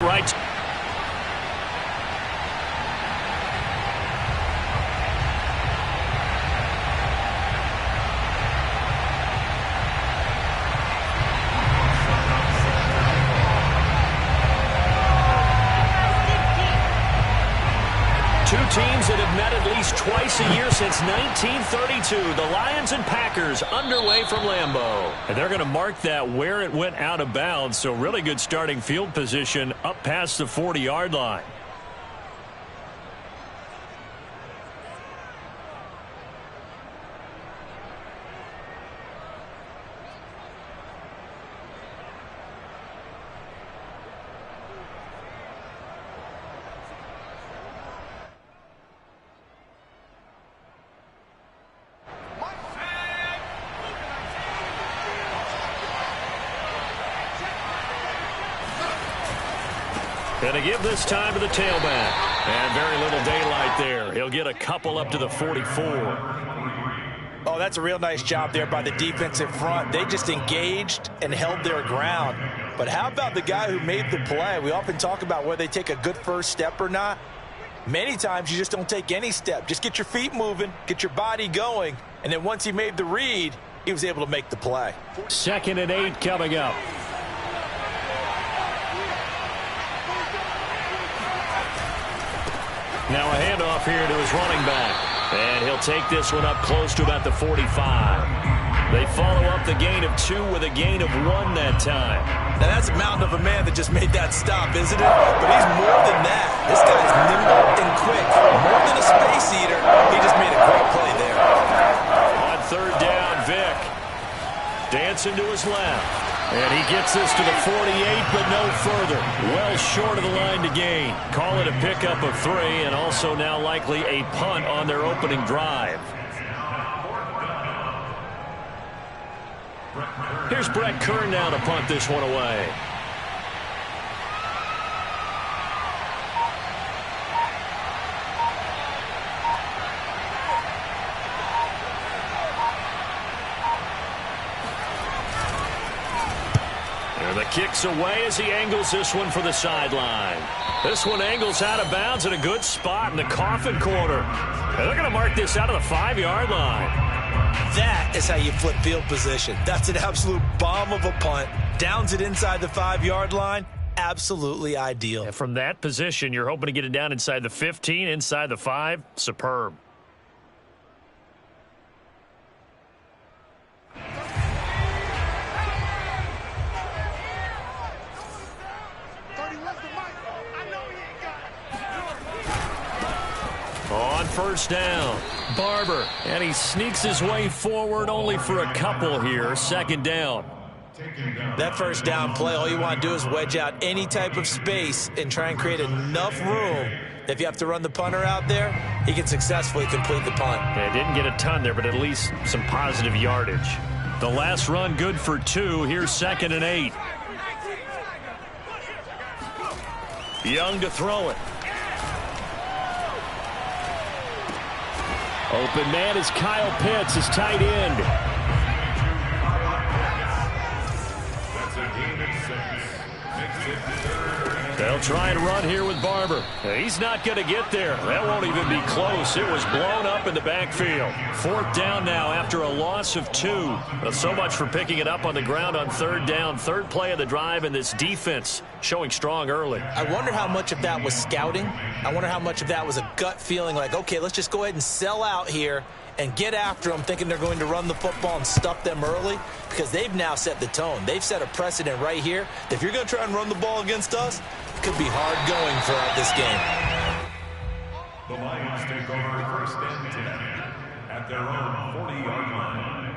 Right. Two teams that have met at least twice a year since 1932. The Lions and Packers underway from Lambeau. And they're going to mark that where it went out of bounds. So really good starting field position up past the 40-yard line. Going to give this time to the tailback. And very little daylight there. He'll get a couple up to the 44. Oh, that's a real nice job there by the defensive front. They just engaged and held their ground. But how about the guy who made the play? We often talk about whether they take a good first step or not. Many times you just don't take any step. Just get your feet moving, get your body going, and then once he made the read, he was able to make the play. 2nd and 8 coming up. Now a handoff here to his running back. And he'll take this one up close to about the 45. They follow up the gain of 2 with a gain of 1 that time. Now that's a mountain of a man that just made that stop, isn't it? But he's more than that. This guy's nimble and quick. More than a space eater. He just made a great play there. On 3rd down, Vick. Dancing to his left. And he gets this to the 48, but no further. Well short of the line to gain. Call it a pickup of 3, and also now likely a punt on their opening drive. Here's Brett Kern now to punt this one away. The kick's away as he angles this one for the sideline. This one angles out of bounds at a good spot in the coffin corner. And they're going to mark this out of the 5-yard line. That is how you flip field position. That's an absolute bomb of a punt. Downs it inside the 5-yard line. Absolutely ideal. And from that position, you're hoping to get it down inside the 15, inside the 5. Superb. On 1st down, Barber, and he sneaks his way forward only for a couple here. 2nd down. That 1st down play, all you want to do is wedge out any type of space and try and create enough room. If you have to run the punter out there, he can successfully complete the punt. Yeah, didn't get a ton there, but at least some positive yardage. The last run good for 2. Here's 2nd and 8. Young to throw it. Open man is Kyle Pitts, his tight end. They'll try and run here with Barber. He's not going to get there. That won't even be close. It was blown up in the backfield. 4th down now after a loss of 2. But so much for picking it up on the ground on 3rd down. 3rd play of the drive, and this defense showing strong early. I wonder how much of that was scouting. I wonder how much of that was a gut feeling like, okay, let's just go ahead and sell out here and get after them, thinking they're going to run the football and stuff them early, because they've now set the tone. They've set a precedent right here. If you're going to try and run the ball against us, it could be hard going throughout this game. The Lions take over 1st and 10 at their own 40-yard line.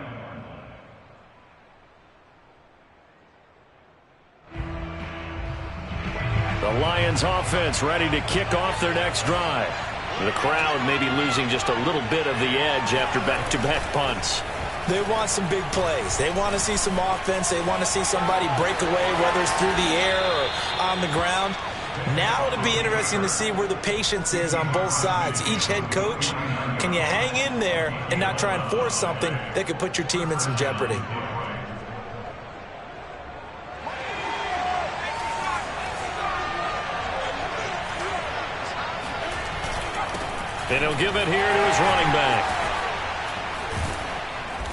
The Lions offense ready to kick off their next drive. The crowd may be losing just a little bit of the edge after back-to-back punts. They want some big plays. They want to see some offense. They want to see somebody break away, whether it's through the air or on the ground. Now it'll be interesting to see where the patience is on both sides. Each head coach, can you hang in there and not try and force something that could put your team in some jeopardy? And he'll give it here to his running back.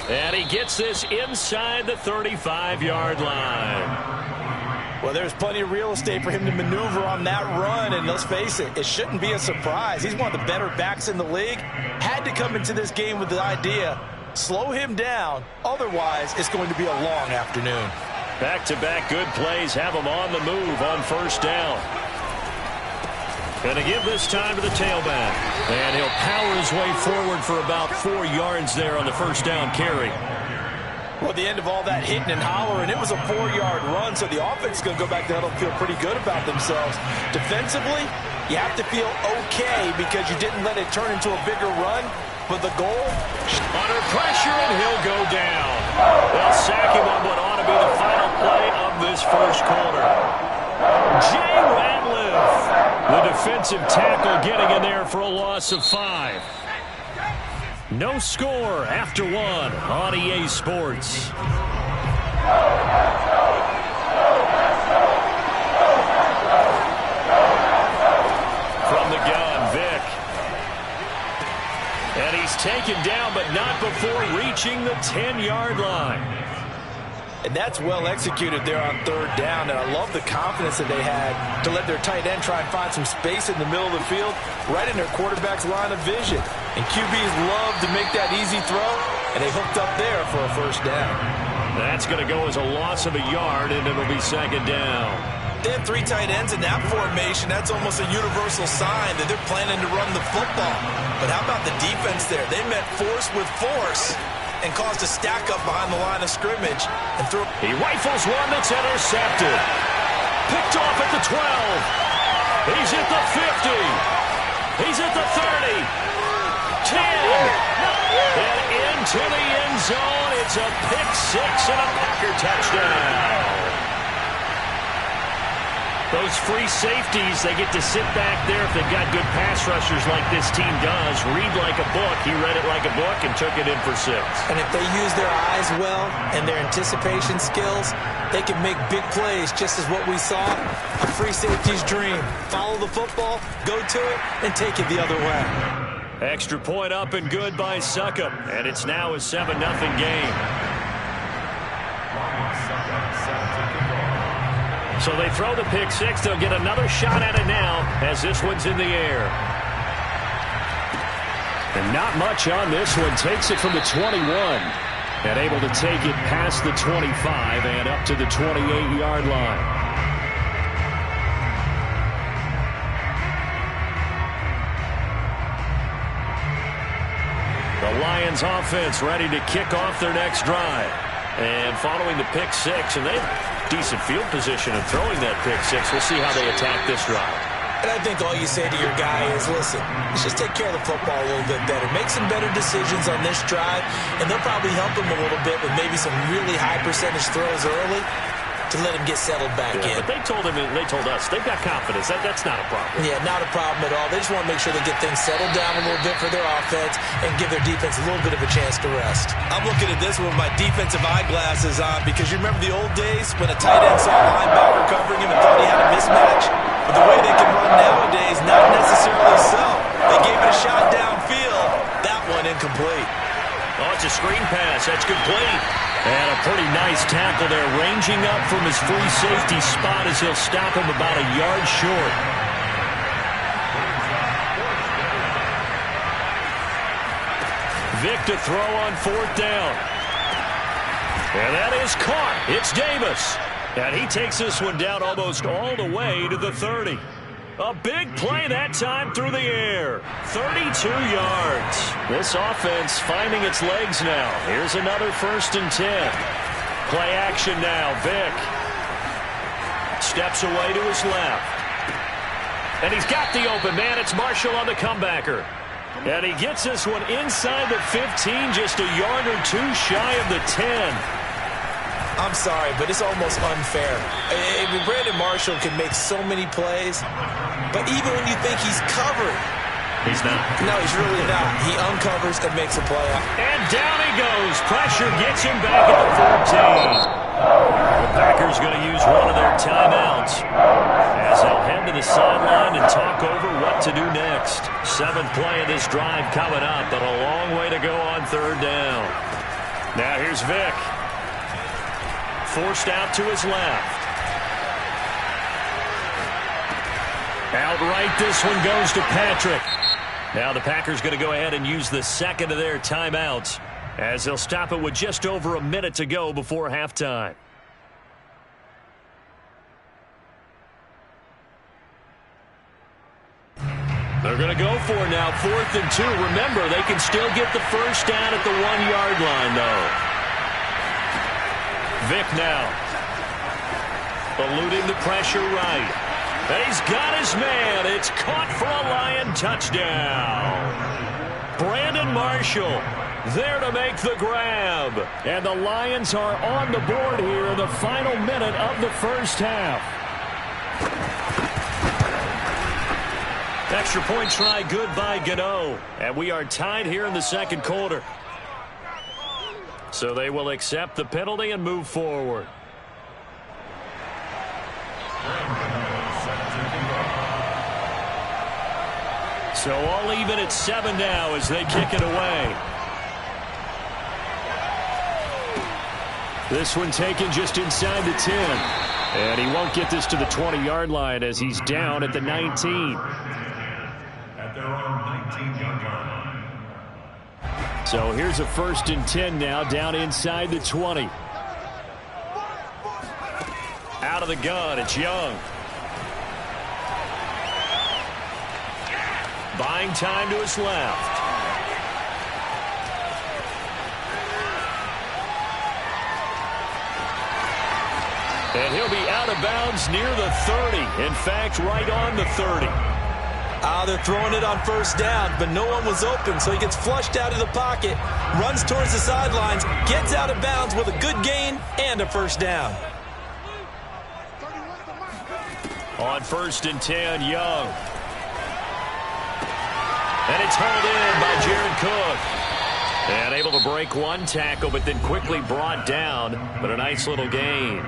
And he gets this inside the 35-yard line. Well, there's plenty of real estate for him to maneuver on that run, and let's face it, it shouldn't be a surprise. He's one of the better backs in the league. Had to come into this game with the idea, slow him down, otherwise it's going to be a long afternoon. Back-to-back good plays have him on the move on first down. Going to give this time to the tailback. And he'll power his way forward for about 4 yards there on the first down carry. Well, at the end of all that hitting and hollering, it was a 4-yard run, so the offense is going to go back to huddle and feel pretty good about themselves. Defensively, you have to feel okay because you didn't let it turn into a bigger run, but the goal? Under pressure, and he'll go down. They'll sack him on what ought to be the final play of this first quarter. Jay Ratliff, the defensive tackle, getting in there for a loss of 5. No score after 1 on EA Sports. From the gun, Vick. And he's taken down, but not before reaching the 10-yard line. And that's well executed there on third down, and I love the confidence that they had to let their tight end try and find some space in the middle of the field, right in their quarterback's line of vision. And QBs love to make that easy throw, and they hooked up there for a first down. That's going to go as a loss of a yard, and it'll be second down. They have 3 tight ends in that formation. That's almost a universal sign that they're planning to run the football. But how about the defense there? They met force with force and caused a stack up behind the line of scrimmage. And threw. He rifles one that's intercepted. Picked off at the 12. He's at the 50. He's at the 30. 10. And into the end zone. It's a pick 6 and a Packer touchdown. Those free safeties, they get to sit back there if they've got good pass rushers like this team does. Read like a book. He read it like a book and took it in for 6. And if they use their eyes well and their anticipation skills, they can make big plays, just as what we saw. A free safety's dream. Follow the football, go to it, and take it the other way. Extra point up and good by Succop. And it's now a 7-0 game. So they throw the pick 6. They'll get another shot at it now as this one's in the air. And not much on this one. Takes it from the 21. And able to take it past the 25 and up to the 28-yard line. The Lions offense ready to kick off their next drive. And following the pick 6, and they have decent field position and throwing that pick 6. We'll see how they attack this drive. And I think all you say to your guy is, listen, let's just take care of the football a little bit better. Make some better decisions on this drive, and they'll probably help him a little bit with maybe some really high percentage throws early to let him get settled back in. But they told us, they've got confidence. That's not a problem. Yeah, not a problem at all. They just want to make sure they get things settled down a little bit for their offense and give their defense a little bit of a chance to rest. I'm looking at this with my defensive eyeglasses on because you remember the old days when a tight end saw a linebacker covering him and thought he had a mismatch? But the way they can run nowadays, not necessarily so. They gave it a shot downfield. That one incomplete. Oh, it's a screen pass. That's complete. And a pretty nice tackle there, ranging up from his free safety spot as he'll stop him about a yard short. Vick to throw on 4th down. And that is caught. It's Davis. And he takes this one down almost all the way to the 30. A big play that time through the air. 32 yards. This offense finding its legs now. Here's another 1st and 10. Play action now. Vick steps away to his left. And he's got the open man. It's Marshall on the comebacker. And he gets this one inside the 15, just a yard or 2 shy of the 10. I'm sorry, but it's almost unfair. Brandon Marshall can make so many plays, but even when you think he's covered, he's not. No, he's really not. He uncovers and makes a play. And down he goes. Pressure gets him back at the 14. The Packers going to use one of their timeouts as they'll head to the sideline and talk over what to do next. 7th play of this drive coming up, but a long way to go on 3rd down. Now here's Vick. Forced out to his left. Outright, this one goes to Patrick. Now the Packers going to go ahead and use the 2nd of their timeouts as they'll stop it with just over a minute to go before halftime. They're going to go for it now, 4th and 2. Remember, they can still get the first down at the 1-yard line, though. Vick now. Eluding the pressure right. And he's got his man. It's caught for a Lion touchdown. Brandon Marshall there to make the grab. And the Lions are on the board here in the final minute of the first half. Extra point try good by Gano. And we are tied here in the 2nd quarter. So they will accept the penalty and move forward. So all even at 7 now as they kick it away. This one taken just inside the 10. And he won't get this to the 20-yard line as he's down at the 19. At their own 19-yard line. So here's a 1st and 10 now, down inside the 20. Out of the gun, it's Young. Buying time to his left. And he'll be out of bounds near the 30. In fact, right on the 30. They're throwing it on 1st down, but no one was open, so he gets flushed out of the pocket, runs towards the sidelines, gets out of bounds with a good gain and a 1st down. On 1st and 10, Young. And it's hauled in by Jared Cook. And able to break one tackle, but then quickly brought down. But a nice little gain.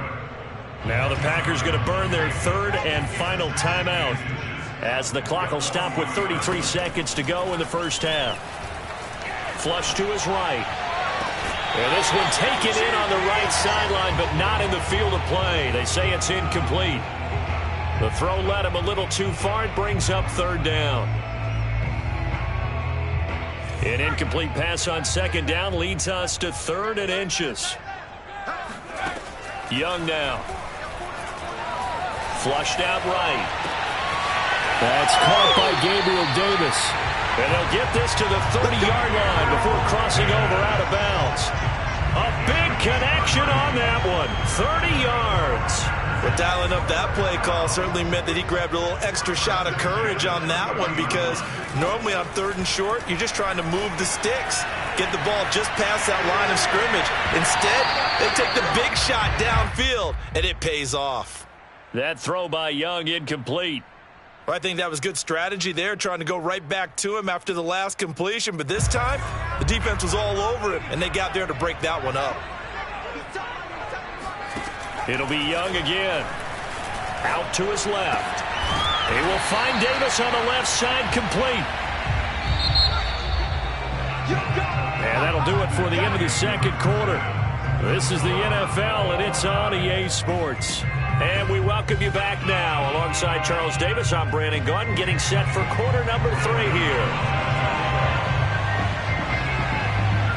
Now the Packers going to burn their 3rd and final timeout as the clock will stop with 33 seconds to go in the first half. Flush to his right. And this one taken in on the right sideline, but not in the field of play. They say it's incomplete. The throw led him a little too far. It brings up 3rd down. An incomplete pass on 2nd down leads us to 3rd and inches. Young now. Flushed out right. That's caught by Gabriel Davis. And they'll get this to the 30-yard line before crossing over out of bounds. A big connection on that one. 30 yards. But dialing up that play call certainly meant that he grabbed a little extra shot of courage on that one, because normally on 3rd and short, you're just trying to move the sticks, get the ball just past that line of scrimmage. Instead, they take the big shot downfield, and it pays off. That throw by Young incomplete. I think that was good strategy there, trying to go right back to him after the last completion. But this time, the defense was all over him, and they got there to break that one up. It'll be Young again. Out to his left. He will find Davis on the left side, complete. And that'll do it for the end of the 2nd quarter. This is the NFL, and it's on EA Sports. And we welcome you back now. Alongside Charles Davis, I'm Brandon Gaudin, getting set for quarter number 3 here.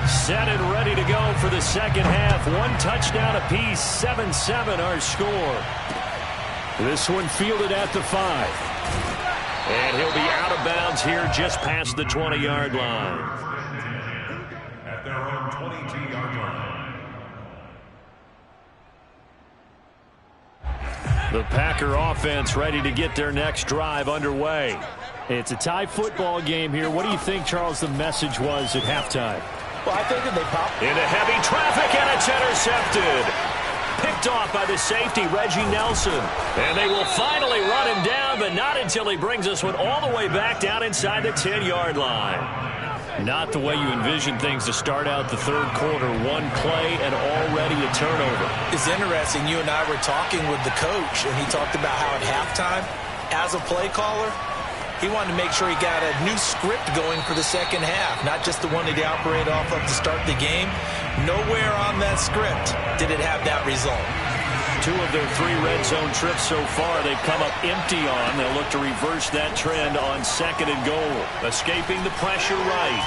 Set and ready to go for the 2nd half. 1 touchdown apiece, 7-7 our score. This one fielded at the 5. And he'll be out of bounds here just past the 20-yard line. At their own 22-yard line. The Packer offense ready to get their next drive underway. It's a tie football game here. What do you think, Charles, the message was at halftime? Well, I think that they popped into heavy traffic, and it's intercepted. Picked off by the safety, Reggie Nelson. And they will finally run him down, but not until he brings this one all the way back down inside the 10-yard line. Not the way you envision things to start out the third quarter. One play and already a turnover. It's interesting. You and I were talking with the coach, and he talked about how at halftime, as a play caller, he wanted to make sure he got a new script going for the second half, not just the one that he operated off of to start the game. Nowhere on that script did it have that result. 2 of their 3 red zone trips so far they've come up empty on. They'll look to reverse that trend on 2nd and goal. Escaping the pressure right.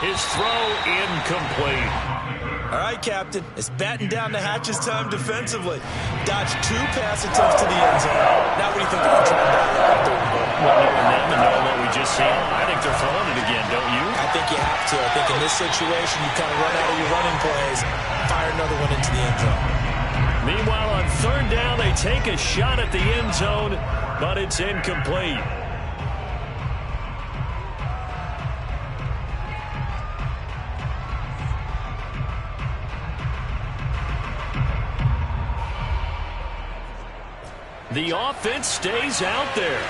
His throw incomplete. All right, Captain. It's batten down the hatches time defensively. Dodged 2 pass attempts to the end zone. Now what do you think they're going to try and dial up on 3rd and goal? Well, knowing them and knowing what we just seen, I think they're throwing it again, don't you? I think you have to. I think in this situation, you kind of run out of your running plays, fire another one into the end zone. Meanwhile, on 3rd down, they take a shot at the end zone, but it's incomplete. The offense stays out there.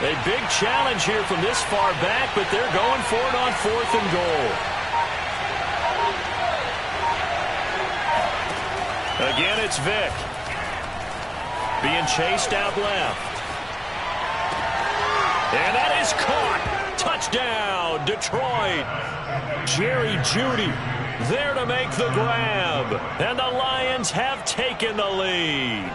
A big challenge here from this far back, but they're going for it on 4th and goal. Again, it's Vick. Being chased out left. And that is caught. Touchdown, Detroit. Jerry Jeudy there to make the grab. And the Lions have taken the lead.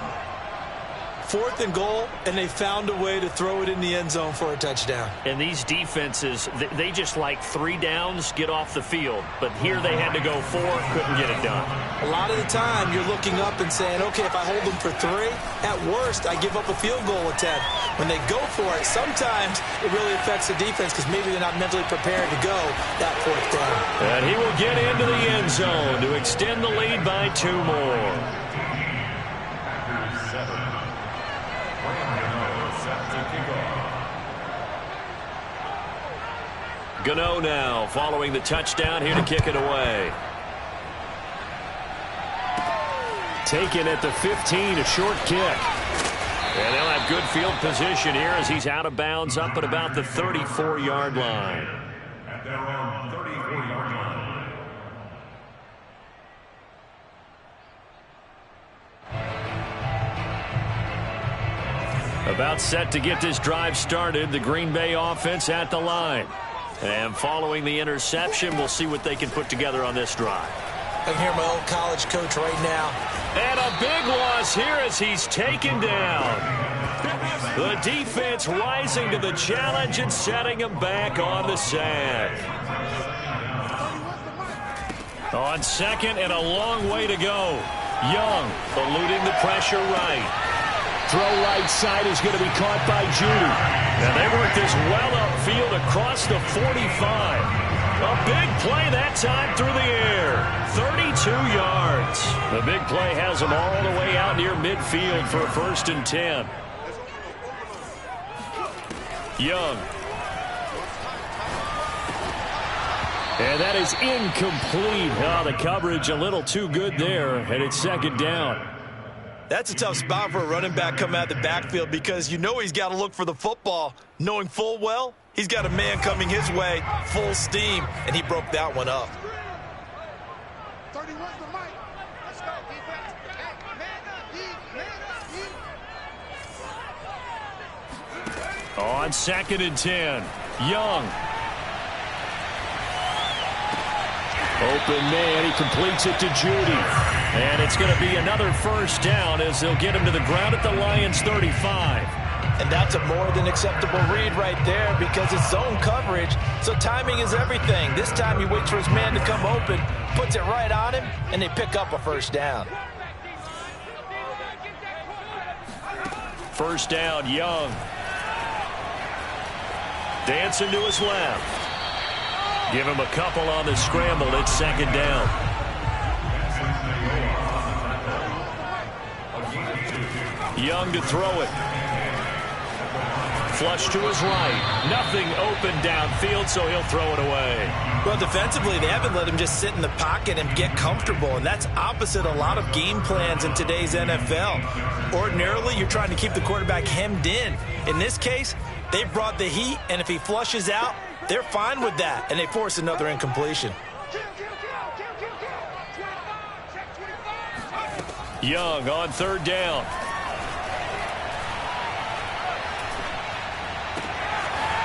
4th and goal, and they found a way to throw it in the end zone for a touchdown. And these defenses, they just like 3 downs, get off the field. But here they had to go 4, couldn't get it done. A lot of the time, you're looking up and saying, okay, if I hold them for 3, at worst, I give up a field goal attempt. When they go for it, sometimes it really affects the defense because maybe they're not mentally prepared to go that 4th down. And he will get into the end zone to extend the lead by 2 more. Gano now following the touchdown here to kick it away. Taken at the 15, a short kick. And they'll have good field position here as he's out of bounds up at about the 34-yard line. At their own 34-yard line. About set to get this drive started, the Green Bay offense at the line. And following the interception, we'll see what they can put together on this drive. I can hear my old college coach right now. And a big loss here as he's taken down. The defense rising to the challenge and setting him back on the sack. On 2nd and a long way to go. Young eluding the pressure right. Throw right side is going to be caught by Jeudy. And they work this well upfield across the 45. A big play that time through the air. 32 yards. The big play has them all the way out near midfield for a 1st and 10. Young. And that is incomplete. Oh, the coverage a little too good there, and it's 2nd down. That's a tough spot for a running back coming out of the backfield because you know he's got to look for the football, knowing full well he's got a man coming his way, full steam, and he broke that one up. On 2nd and 10, Young. Open man, he completes it to Jeudy. And it's going to be another 1st down as they'll get him to the ground at the Lions' 35. And that's a more than acceptable read right there because it's zone coverage, so timing is everything. This time he waits for his man to come open, puts it right on him, and they pick up a 1st down. 1st down, Young. Dancing to his left. Give him a couple on the scramble. It's 2nd down. Young to throw it. Flush to his right. Nothing open downfield, so he'll throw it away. Well, defensively, they haven't let him just sit in the pocket and get comfortable, and that's opposite a lot of game plans in today's NFL. Ordinarily, you're trying to keep the quarterback hemmed in. In this case, They brought the heat, and if he flushes out, they're fine with that, and they force another incompletion. Young on third down.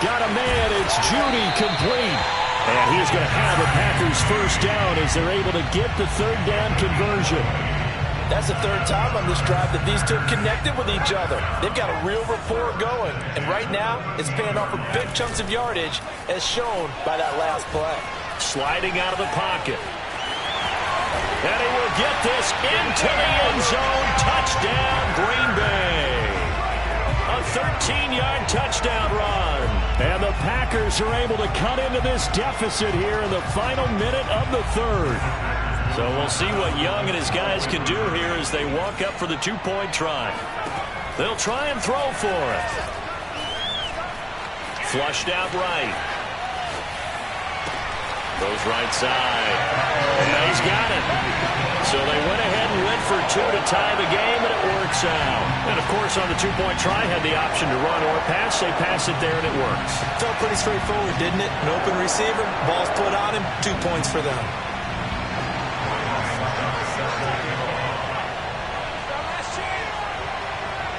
Got a man. It's Judy complete. And he's going to have a Packers first down as they're able to get the third down conversion. That's the third time on this drive that these two have connected with each other. They've got a real rapport going. And right now, it's paying off for big chunks of yardage, as shown by that last play. Sliding out of the pocket. And he will get this into the end zone. Touchdown, Green Bay. A 13-yard touchdown run. And the Packers are able to cut into this deficit here in the final minute of the third. So we'll see what Young and his guys can do here as they walk up for the two-point try. They'll try and throw for it. Flushed out right. Goes right side. And he's got it. So they went ahead and went for two to tie the game, and it works out. And, of course, on the two-point try, had the option to run or pass. They pass it there, and it works. Felt pretty straightforward, didn't it? An open receiver, ball's put on him, 2 points for them.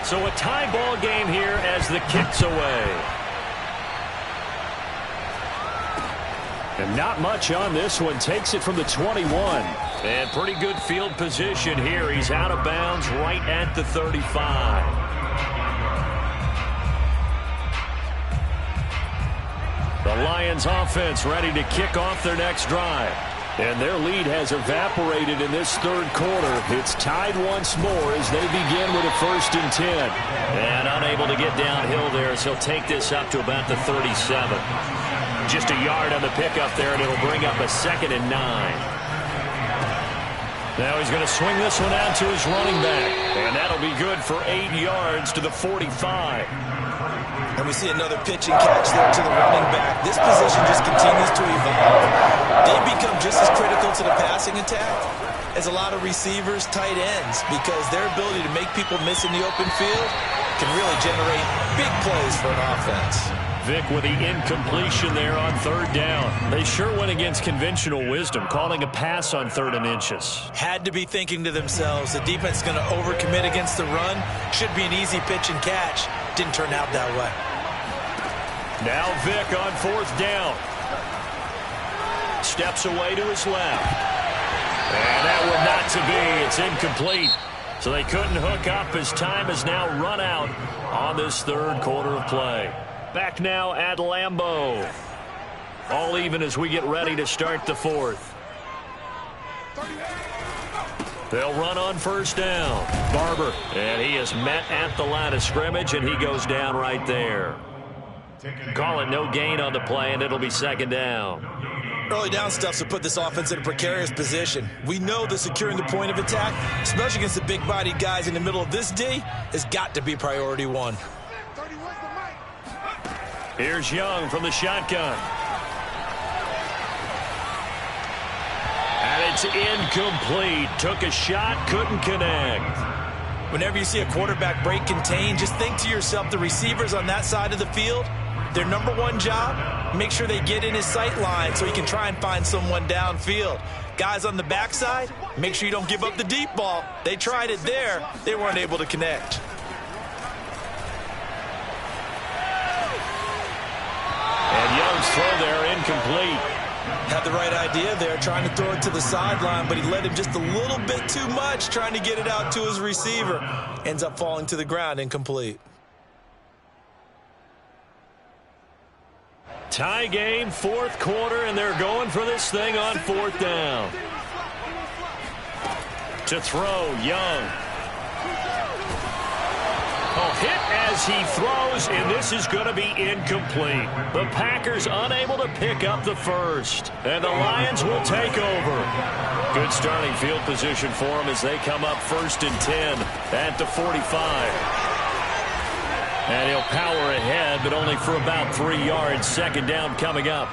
So a tie ball game here as the kick's away. And not much on this one. Takes it from the 21. And pretty good field position here. He's out of bounds right at the 35. The Lions offense ready to kick off their next drive. And their lead has evaporated in this third quarter. It's tied once more as they begin with a 1st and 10. And unable to get downhill there as he'll take this up to about the 37. Just a yard on the pickup there, and it'll bring up a 2nd and 9. Now he's going to swing this one out to his running back. And that'll be good for 8 yards to the 45. And we see another pitch and catch there to the running back. This position just continues to evolve. They become just as critical to the passing attack as a lot of receivers, tight ends, because their ability to make people miss in the open field can really generate big plays for an offense. Vic with the incompletion there on third down. They sure went against conventional wisdom, calling a pass on 3rd and inches. Had to be thinking to themselves, the defense is going to overcommit against the run. Should be an easy pitch and catch. Didn't turn out that way. Now Vic on 4th down. Steps away to his left. And that one not to be. It's incomplete. So they couldn't hook up as time has now run out on this third quarter of play. Back now at Lambeau. All even as we get ready to start the 4th. They'll run on 1st down. Barber. And he is met at the line of scrimmage, and he goes down right there. Call it no gain on the play, and it'll be 2nd down. Early down stuff to put this offense in a precarious position. We know that securing the point of attack, especially against the big-bodied guys in the middle of this D, has got to be priority 1. Here's Young from the shotgun. And it's incomplete. Took a shot, couldn't connect. Whenever you see a quarterback break contain, just think to yourself, the receivers on that side of the field, their number 1 job, make sure they get in his sight line so he can try and find someone downfield. Guys on the backside, make sure you don't give up the deep ball. They tried it there. They weren't able to connect. And Young's throw there incomplete. Had the right idea there, trying to throw it to the sideline, but he led him just a little bit too much, trying to get it out to his receiver. Ends up falling to the ground, incomplete. Tie game, 4th quarter, and they're going for this thing on 4th down. To throw, Young. Oh, hit as he throws, and this is going to be incomplete. The Packers unable to pick up the 1st, and the Lions will take over. Good starting field position for them as they come up 1st and 10 at the 45. And he'll power ahead, but only for about 3 yards. 2nd down coming up.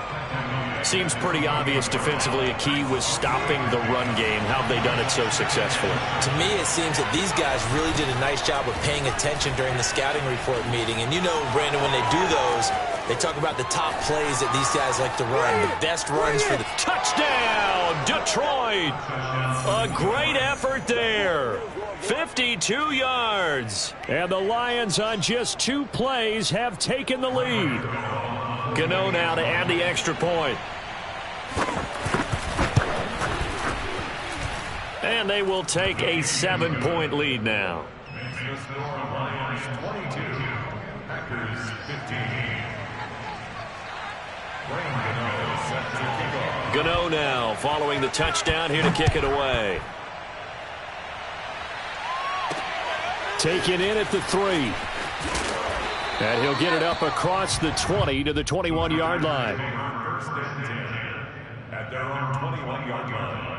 Seems pretty obvious defensively a key was stopping the run game. How have they done it so successfully? To me, it seems that these guys really did a nice job of paying attention during the scouting report meeting. And you know, Brandon, when they do those, they talk about the top plays that these guys like to run, the best runs for the... Touchdown, Detroit! A great effort there. 52 yards. And the Lions on just 2 plays have taken the lead. Gano now to add the extra point. And they will take a 7-point lead now. The score, Lions 22, Packers 15. Gano set to kick off. Gano now following the touchdown here to kick it away. Taken in at the 3. And he'll get it up across the 20 to the 21-yard line. First and 10 at their own 21-yard line.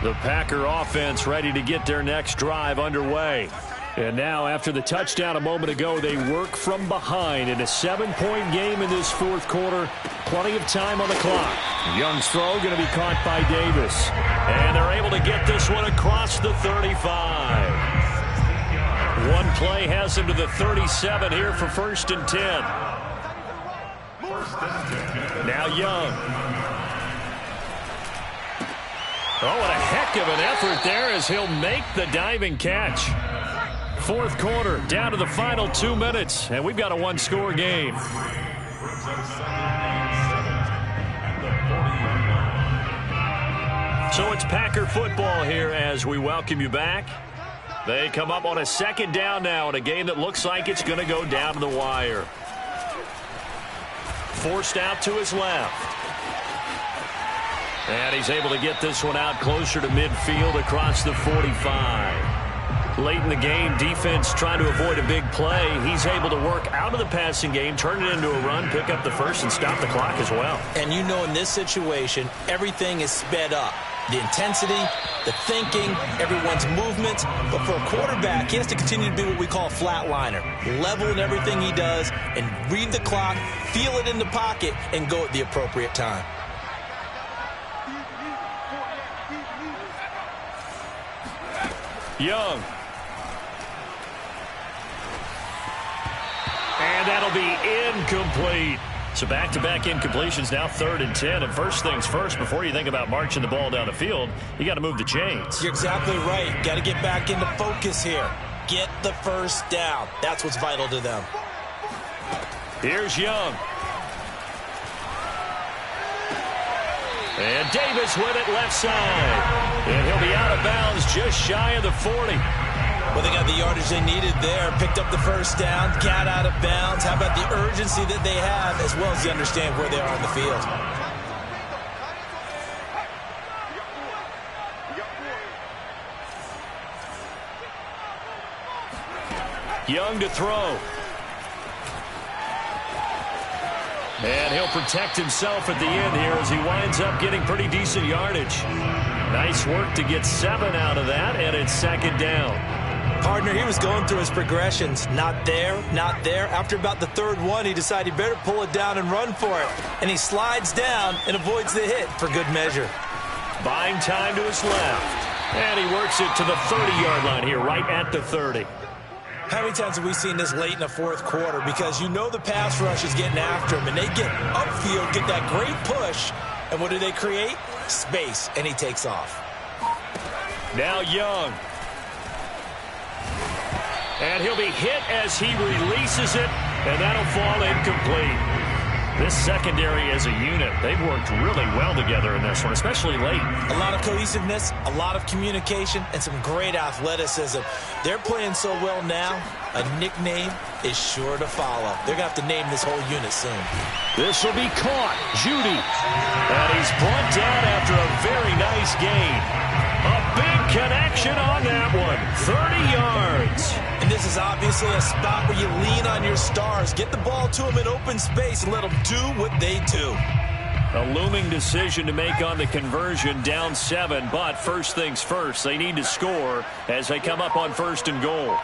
The Packer offense ready to get their next drive underway. And now, after the touchdown a moment ago, they work from behind in a 7-point game in this 4th quarter. Plenty of time on the clock. Young's throw going to be caught by Davis. And they're able to get this one across the 35. One play has him to the 37 here for 1st and 10. Now Young. Oh, what a heck of an effort there as he'll make the diving catch. 4th quarter, down to the final 2 minutes, and we've got a 1-score game. So it's Packer football here as we welcome you back. They come up on a 2nd down now in a game that looks like it's going to go down to the wire. Forced out to his left. And he's able to get this one out closer to midfield across the 45. Late in the game, defense trying to avoid a big play. He's able to work out of the passing game, turn it into a run, pick up the first, and stop the clock as well. And you know, in this situation, everything is sped up. The intensity, the thinking, everyone's movement. But for a quarterback, he has to continue to be what we call a flatliner. Level in everything he does and read the clock, feel it in the pocket, and go at the appropriate time. Young. And that'll be incomplete. So back-to-back incompletions, now 3rd and 10. And first things first, before you think about marching the ball down the field, you got to move the chains. You're exactly right. Got to get back into focus here. Get the first down. That's what's vital to them. Here's Young. And Davis with it left side. And he'll be out of bounds just shy of the 40. Well, they got the yardage they needed there. Picked up the first down, got out of bounds. How about the urgency that they have, as well as they understand where they are on the field. Young to throw. And he'll protect himself at the end here as he winds up getting pretty decent yardage. Nice work to get 7 out of that, and it's 2nd down. Partner, he was going through his progressions. Not there, not there. After about the 3rd one, he decided he better pull it down and run for it. And he slides down and avoids the hit for good measure. Buying time to his left. And he works it to the 30-yard line here, right at the 30. How many times have we seen this late in the 4th quarter? Because you know the pass rush is getting after him, and they get upfield, get that great push, and what do they create? Space, and he takes off. Now Young. And he'll be hit as he releases it, and that'll fall incomplete. This secondary as a unit, they've worked really well together in this one, especially late. A lot of cohesiveness, a lot of communication, and some great athleticism. They're playing so well now, a nickname is sure to follow. They're going to have to name this whole unit soon. This will be caught. Judy. And he's brought down after a very nice gain. A big connection on that one. 30 yards. And this is obviously a spot where you lean on your stars. Get the ball to them in open space and let them do what they do. A looming decision to make on the conversion, down 7. But first things first, they need to score as they come up on 1st and goal.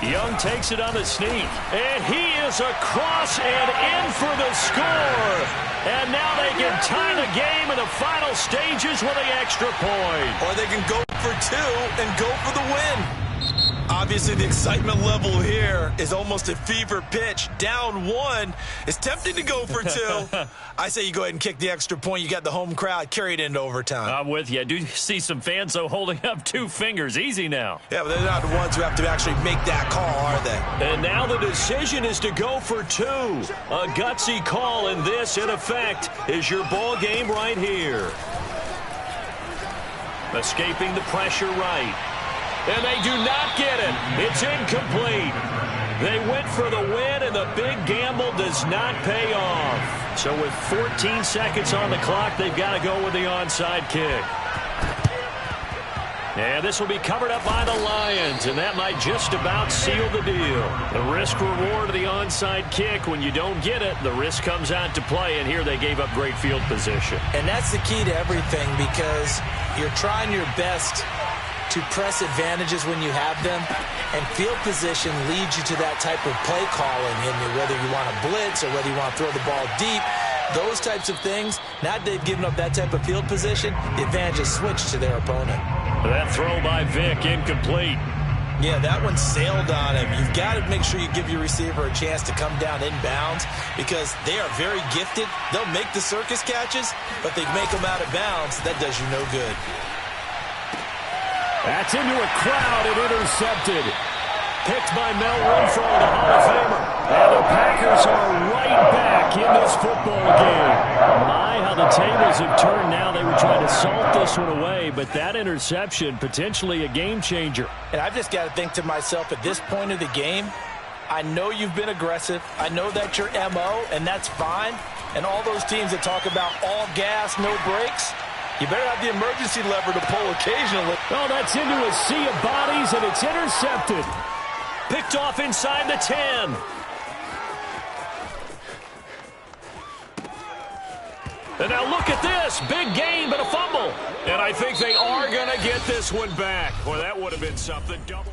Young takes it on the sneak, and he is across and in for the score. And now they can tie the game in the final stages with an extra point. Or they can go for two and go for the win. Obviously, the excitement level here is almost a fever pitch. Down one. It's tempting to go for two. I say you go ahead and kick the extra point. You got the home crowd carried into overtime. I'm with you. I do see some fans, though, holding up 2 fingers. Easy now. Yeah, but they're not the ones who have to actually make that call, are they? And now the decision is to go for 2. A gutsy call, and this, in effect, is your ball game right here. Escaping the pressure right. And they do not get it. It's incomplete. They went for the win, and the big gamble does not pay off. So with 14 seconds on the clock, they've got to go with the onside kick. And this will be covered up by the Lions, and that might just about seal the deal. The risk-reward of the onside kick, when you don't get it, the risk comes out to play, and here they gave up great field position. And that's the key to everything, because you're trying your best to press advantages when you have them, and field position leads you to that type of play calling, and whether you want to blitz or whether you want to throw the ball deep, those types of things. Now they've given up that type of field position, the advantage is switched to their opponent. That throw by Vick, incomplete. Yeah, that one sailed on him. You've got to make sure you give your receiver a chance to come down inbounds, because they are very gifted. They'll make the circus catches, but they make them out of bounds. That does you no good. That's into a crowd and intercepted. Picked by Mel Renfro, the Hall of Famer. And the Packers are right back in this football game. My, how the tables have turned now. They were trying to salt this one away, but that interception, potentially a game changer. And I've just got to think to myself, at this point of the game, I know you've been aggressive. I know that's your MO, and that's fine. And all those teams that talk about all gas, no brakes, you better have the emergency lever to pull occasionally. Oh, that's into a sea of bodies, and it's intercepted. Picked off inside the 10. And now look at this. Big gain, but a fumble. And I think they are going to get this one back. Boy, that would have been something. Double.